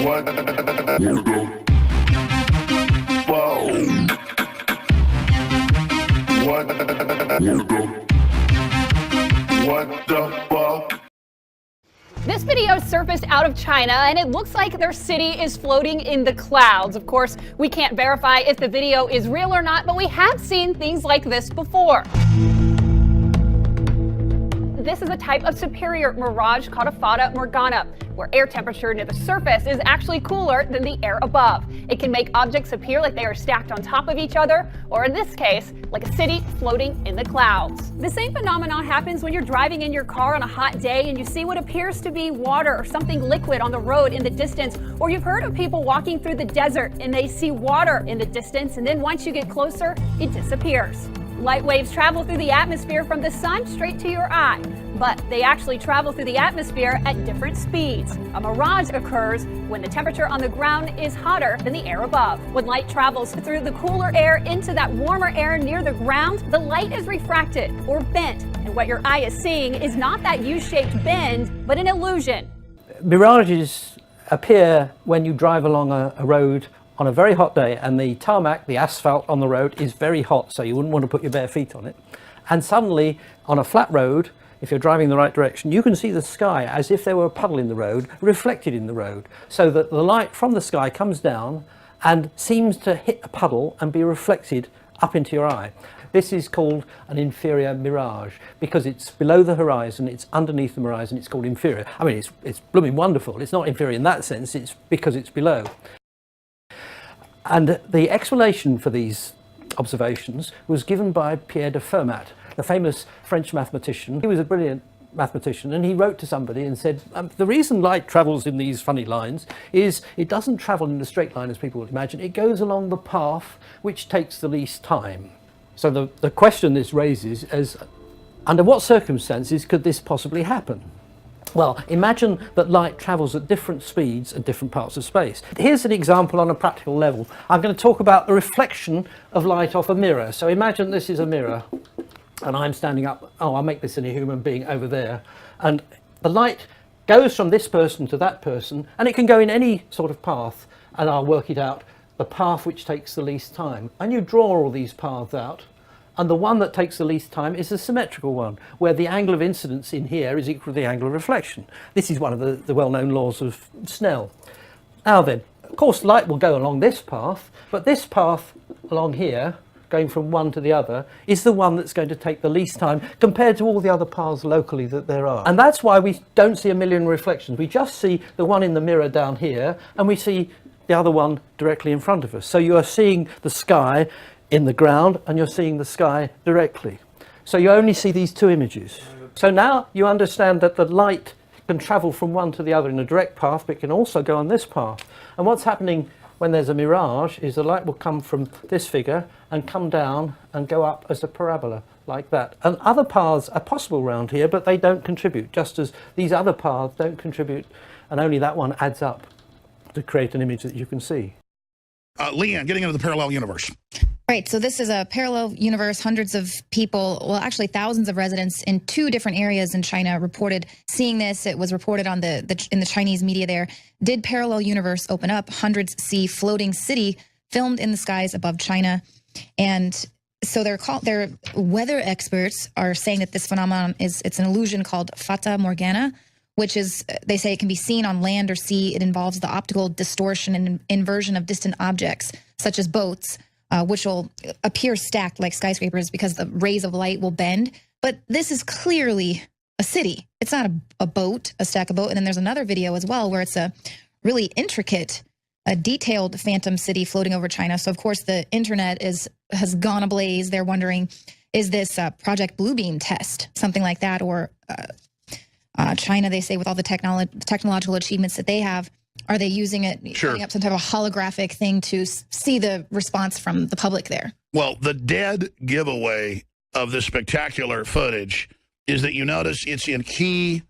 What the fuck? What the fuck? This video surfaced out of China, and it looks like their city is floating in the clouds. Of course, we can't verify if the video is real or not, but we have seen things like this before. This is a type of superior mirage called a fata morgana, where air temperature near the surface is actually cooler than the air above. It can make objects appear like they are stacked on top of each other, or in this case, like a city floating in the clouds. The same phenomenon happens when you're driving in your car on a hot day and you see what appears to be water or something liquid on the road in the distance, or you've heard of people walking through the desert and they see water in the distance, and then once you get closer, it disappears. Light waves travel through the atmosphere from the sun straight to your eye, but they actually travel through the atmosphere at different speeds. A mirage occurs when the temperature on the ground is hotter than the air above. When light travels through the cooler air into that warmer air near the ground, the light is refracted or bent, and what your eye is seeing is not that U-shaped bend, but an illusion. Mirages appear when you drive along a road on a very hot day and the tarmac, the asphalt on the road, is very hot, so you wouldn't want to put your bare feet on it. And suddenly, on a flat road, if you're driving in the right direction, you can see the sky as if there were a puddle in the road, reflected in the road, so that the light from the sky comes down and seems to hit a puddle and be reflected up into your eye. This is called an inferior mirage because it's below the horizon, it's underneath the horizon, it's called inferior. I mean, it's blooming wonderful. It's not inferior in that sense, it's because it's below. And the explanation for these observations was given by Pierre de Fermat, the famous French mathematician. He was a brilliant mathematician, and he wrote to somebody and said, the reason light travels in these funny lines is it doesn't travel in a straight line as people would imagine. It goes along the path which takes the least time. So the question this raises is, under what circumstances could this possibly happen? Well, imagine that light travels at different speeds at different parts of space. Here's an example on a practical level. I'm going to talk about the reflection of light off a mirror. So imagine this is a mirror and I'm standing up. Oh, I'll make this in a human being over there. And the light goes from this person to that person, and it can go in any sort of path, and I'll work it out, the path which takes the least time. And you draw all these paths out, and the one that takes the least time is the symmetrical one, where the angle of incidence in here is equal to the angle of reflection. This is one of the well-known laws of Snell. Now then, of course, light will go along this path, but this path along here, going from one to the other, is the one that's going to take the least time compared to all the other paths locally that there are. And that's why we don't see a million reflections. We just see the one in the mirror down here, and we see the other one directly in front of us. So you are seeing the sky in the ground, and you're seeing the sky directly. So you only see these two images. So now you understand that the light can travel from one to the other in a direct path, but it can also go on this path. And what's happening when there's a mirage is the light will come from this figure and come down and go up as a parabola like that. And other paths are possible around here, but they don't contribute, just as these other paths don't contribute, and only that one adds up to create an image that you can see. Leanne, getting into the parallel universe. Right, so this is a parallel universe. Hundreds of people, well, actually thousands of residents in 2 different areas in China reported seeing this. It was reported on in the Chinese media there. Did parallel universe open up? Hundreds see floating city filmed in the skies above China. And so their weather experts are saying that this phenomenon it's an illusion called fata morgana, which is, they say it can be seen on land or sea. It involves the optical distortion and inversion of distant objects, such as boats, which will appear stacked like skyscrapers because the rays of light will bend. But this is clearly a city. It's not a boat, a stack of boat. And then there's another video as well where it's a really intricate, a detailed phantom city floating over China. So of course the internet has gone ablaze. They're wondering, is this a Project Bluebeam test, something like that, or China, they say, with all the technological achievements that they have, are they using it, setting up some type of holographic thing to see the response from the public there? Well, the dead giveaway of this spectacular footage is that you notice it's in key,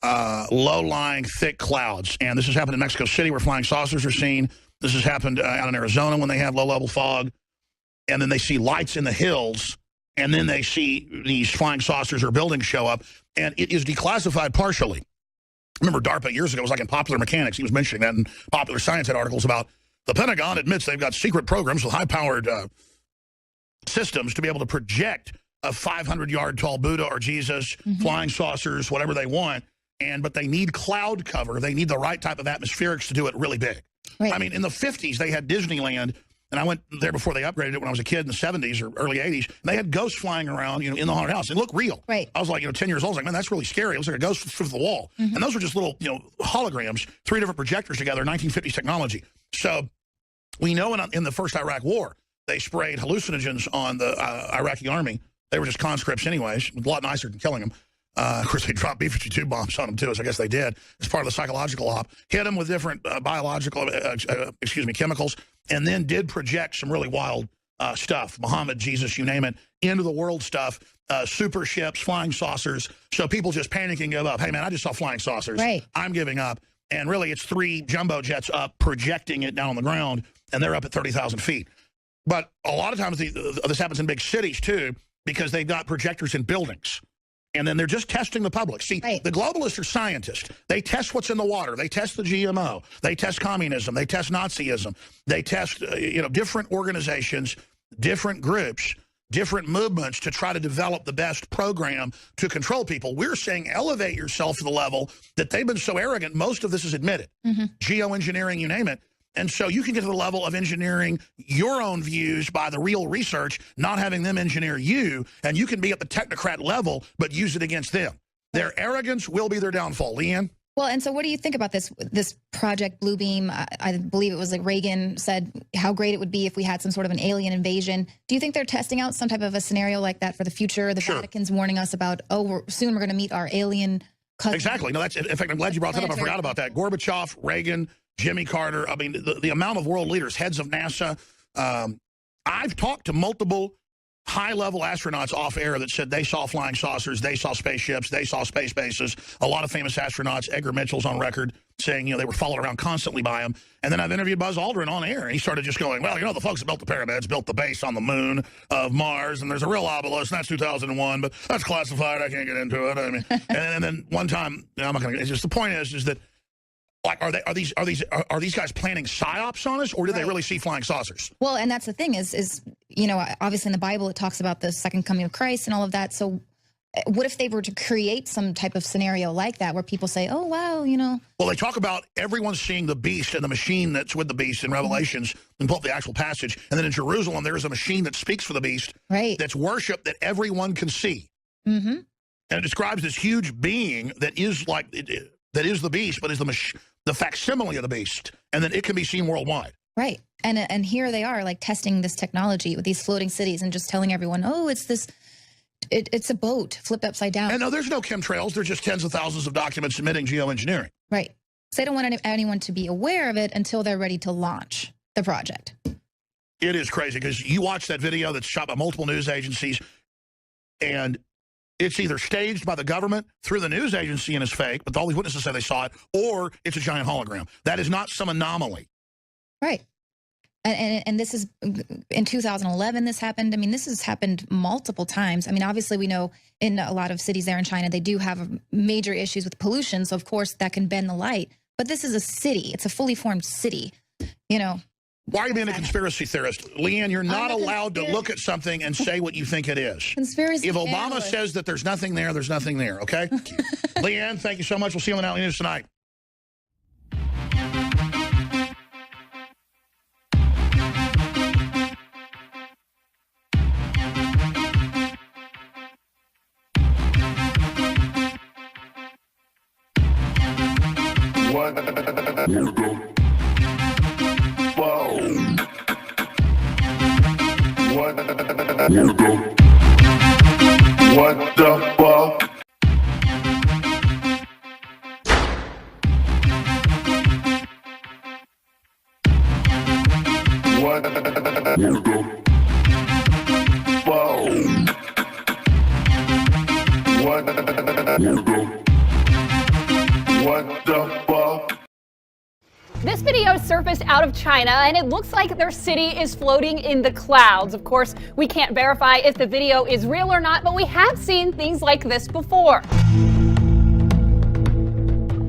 low-lying, thick clouds. And this has happened in Mexico City where flying saucers are seen. This has happened out in Arizona when they have low-level fog. And then they see lights in the hills, and then they see these flying saucers or buildings show up. And it is declassified partially. remember DARPA years ago, it was like in Popular Mechanics, he was mentioning that, and Popular Science had articles about the Pentagon admits they've got secret programs with high-powered systems to be able to project a 500-yard tall Buddha or Jesus, flying saucers, whatever they want, but they need cloud cover. They need the right type of atmospherics to do it really big. Right. I mean, in the 50s, they had Disneyland, and I went there before they upgraded it when I was a kid in the 70s or early 80s. And they had ghosts flying around, in the haunted house. It looked real. Right. I was like, 10 years old. I was like, man, that's really scary. It looks like a ghost through the wall. And those were just little, holograms, 3 different projectors together, 1950s technology. So we know in the first Iraq war, they sprayed hallucinogens on the Iraqi army. They were just conscripts anyways, a lot nicer than killing them. Of course, they dropped B-52 bombs on them, too, so I guess they did. It's part of the psychological op. Hit them with different chemicals, and then did project some really wild stuff. Muhammad, Jesus, you name it, end of the world stuff, super ships, flying saucers. So people just panic and give up. Hey, man, I just saw flying saucers. Right. I'm giving up. And really, it's 3 jumbo jets up projecting it down on the ground, and they're up at 30,000 feet. But a lot of times this happens in big cities, too, because they've got projectors in buildings. And then they're just testing the public. See, the globalists are scientists. They test what's in the water. They test the GMO. They test communism. They test Nazism. They test, different organizations, different groups, different movements to try to develop the best program to control people. We're saying elevate yourself to the level that they've been so arrogant, most of this is admitted. Geoengineering, you name it. And so you can get to the level of engineering your own views by the real research, not having them engineer you, and you can be at the technocrat level, but use it against them. Their arrogance will be their downfall. Leanne? Well, and so what do you think about this Project Bluebeam? I believe it was like Reagan said how great it would be if we had some sort of an alien invasion. Do you think they're testing out some type of a scenario like that for the future? The Vatican's warning us about, soon we're going to meet our alien cousin. Exactly. No, in fact, I'm glad you brought that up. I forgot about that. Gorbachev, Reagan, Jimmy Carter. I mean, the amount of world leaders, heads of NASA. I've talked to multiple high-level astronauts off air that said they saw flying saucers, they saw spaceships, they saw space bases. A lot of famous astronauts, Edgar Mitchell's on record saying, they were followed around constantly by him. And then I've interviewed Buzz Aldrin on air, and he started just going, well, the folks that built the pyramids built the base on the moon of Mars, and there's a real obelisk, and that's 2001, but that's classified. I can't get into it. I mean, and then one time, I'm not going to. It's just the point is that. Like, are these guys planning psyops on us, or did they really see flying saucers? Well, and that's the thing is obviously in the Bible it talks about the second coming of Christ and all of that. So what if they were to create some type of scenario like that where people say, oh, wow, Well, they talk about everyone seeing the beast and the machine that's with the beast in Revelations, and pull up the actual passage. And then in Jerusalem, there is a machine that speaks for the beast, that's worship that everyone can see. And it describes this huge being that is that is the beast, but is the facsimile of the beast, and then it can be seen worldwide. Right. And here they are, like, testing this technology with these floating cities and just telling everyone, oh, it's a boat flipped upside down. And no, there's no chemtrails. There's just tens of thousands of documents submitting geoengineering. Right. So they don't want anyone to be aware of it until they're ready to launch the project. It is crazy, because you watch that video that's shot by multiple news agencies, and it's either staged by the government through the news agency and is fake, but all these witnesses say they saw it, or it's a giant hologram. That is not some anomaly. Right. And this is, in 2011 this happened. I mean, this has happened multiple times. I mean, obviously we know in a lot of cities there in China, they do have major issues with pollution. So, of course, that can bend the light. But this is a city. It's a fully formed city, Why are you being a conspiracy theorist? Leanne, you're not allowed to look at something and say what you think it is. Conspiracy If Obama says that there's nothing there, there's nothing there, okay? Leanne, thank you so much. We'll see you on the Nightly News tonight. What the fuck? What the fuck? What the fuck? This video surfaced out of China, and it looks like their city is floating in the clouds. Of course, we can't verify if the video is real or not, but we have seen things like this before.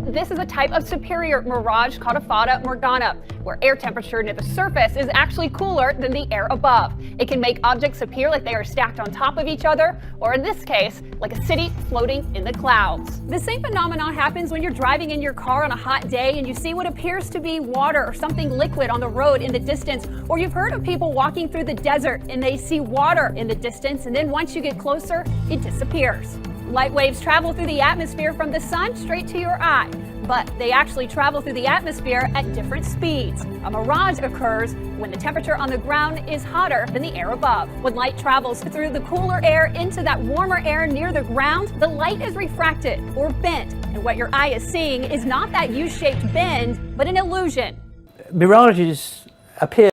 This is a type of superior mirage called a fata morgana, where air temperature near the surface is actually cooler than the air above. It can make objects appear like they are stacked on top of each other, or in this case, like a city floating in the clouds. The same phenomenon happens when you're driving in your car on a hot day and you see what appears to be water or something liquid on the road in the distance, or you've heard of people walking through the desert and they see water in the distance, and then once you get closer, it disappears. Light waves travel through the atmosphere from the sun straight to your eye, but they actually travel through the atmosphere at different speeds. A mirage occurs when the temperature on the ground is hotter than the air above. When light travels through the cooler air into that warmer air near the ground, the light is refracted or bent, and what your eye is seeing is not that U-shaped bend, but an illusion. Mirages appear